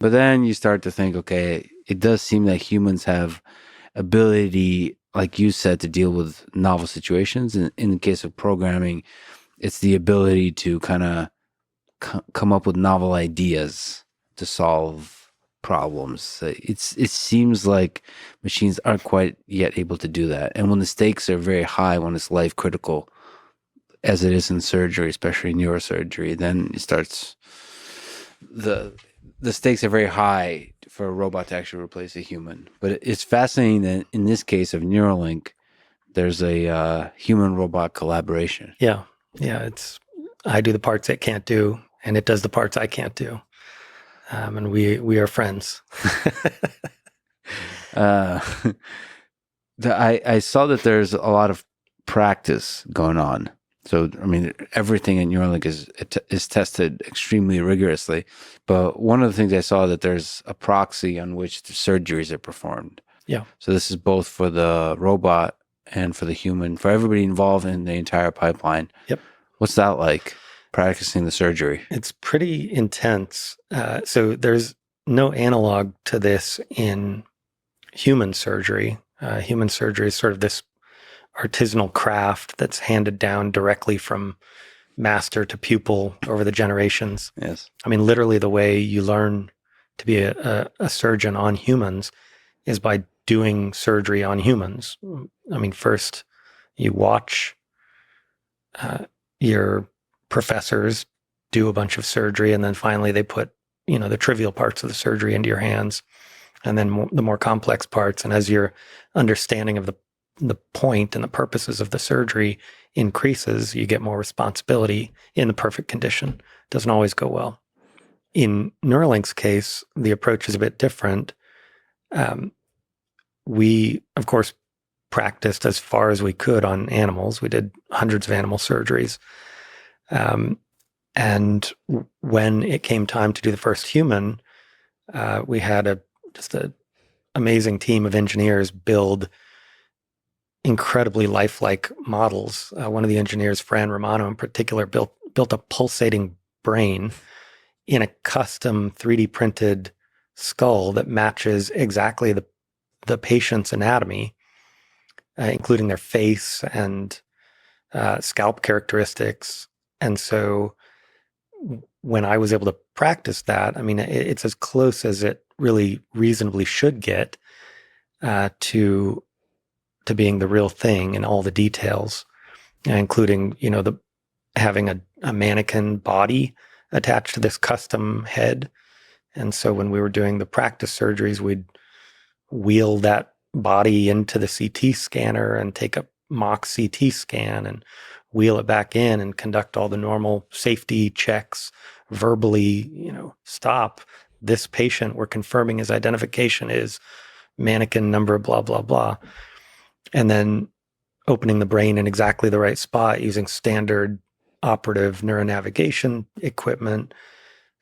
But then you start to think, okay, it does seem that humans have ability, like you said, to deal with novel situations. And in the case of programming, it's the ability to kind of come up with novel ideas to solve problems. It seems like machines aren't quite yet able to do that. And when the stakes are very high, when it's life critical, as it is in surgery, especially neurosurgery, then it starts the the stakes are very high for a robot to actually replace a human. But it's fascinating that in this case of Neuralink, there's a human robot collaboration. Yeah. Yeah. I do the parts it can't do, and it does the parts I can't do. And we are friends. uh, I saw that there's a lot of practice going on. So I mean, everything in Neuralink is tested extremely rigorously. But one of the things I saw that there's a proxy on which the surgeries are performed. Yeah. So this is both for the robot and for the human, for everybody involved in the entire pipeline. Yep. What's that like, practicing the surgery? It's pretty intense. So there's no analog to this in human surgery. Human surgery is sort of this artisanal craft that's handed down directly from master to pupil over the generations. Yes. I mean, literally the way you learn to be a surgeon on humans is by doing surgery on humans. I mean, first you watch your professors do a bunch of surgery, and then finally they put, the trivial parts of the surgery into your hands, and then the more complex parts. And as your understanding of the point and the purposes of the surgery increases, you get more responsibility in the perfect condition. Doesn't always go well. In Neuralink's case, the approach is a bit different. We, of course, practiced as far as we could on animals. We did hundreds of animal surgeries. And when it came time to do the first human, we had just an amazing team of engineers build incredibly lifelike models. One of the engineers, Fran Romano in particular, built a pulsating brain in a custom 3D printed skull that matches exactly the patient's anatomy, including their face and scalp characteristics. And so when I was able to practice that, I mean, it's as close as it really reasonably should get to being the real thing in all the details, including, having a mannequin body attached to this custom head. And so when we were doing the practice surgeries, we'd wheel that body into the CT scanner and take a mock CT scan and wheel it back in and conduct all the normal safety checks, verbally, stop. This patient, we're confirming his identification is mannequin number, blah, blah, blah. And then opening the brain in exactly the right spot using standard operative neuronavigation equipment,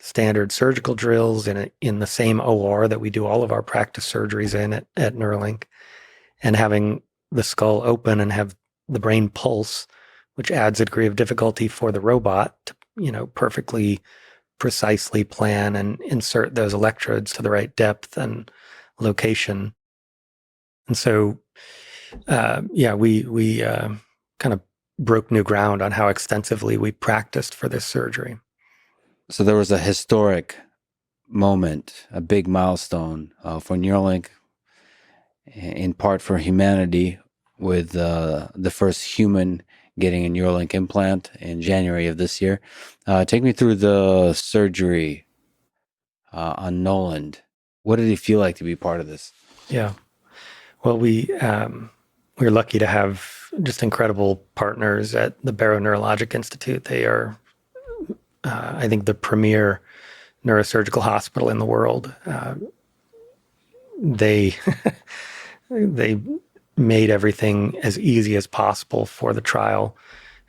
standard surgical drills in the same OR that we do all of our practice surgeries in at Neuralink, and having the skull open and have the brain pulse, which adds a degree of difficulty for the robot to, perfectly precisely plan and insert those electrodes to the right depth and location. And so, we kind of broke new ground on how extensively we practiced for this surgery. So there was a historic moment, a big milestone for Neuralink, in part for humanity, with the first human getting a Neuralink implant in January of this year. Take me through the surgery on Noland. What did it feel like to be part of this? Yeah. Well, we're lucky to have just incredible partners at the Barrow Neurologic Institute. They are, I think, the premier neurosurgical hospital in the world. They they made everything as easy as possible for the trial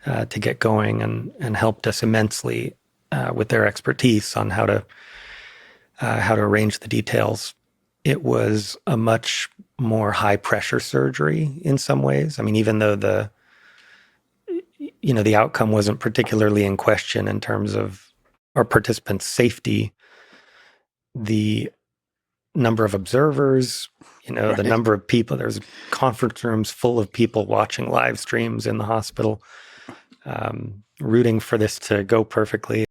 to get going, and helped us immensely with their expertise on how to arrange the details. It was a much more high pressure surgery in some ways. I mean, even though the outcome wasn't particularly in question in terms of our participants' safety, the number of observers, the Right. number of people. There's conference rooms full of people watching live streams in the hospital, rooting for this to go perfectly.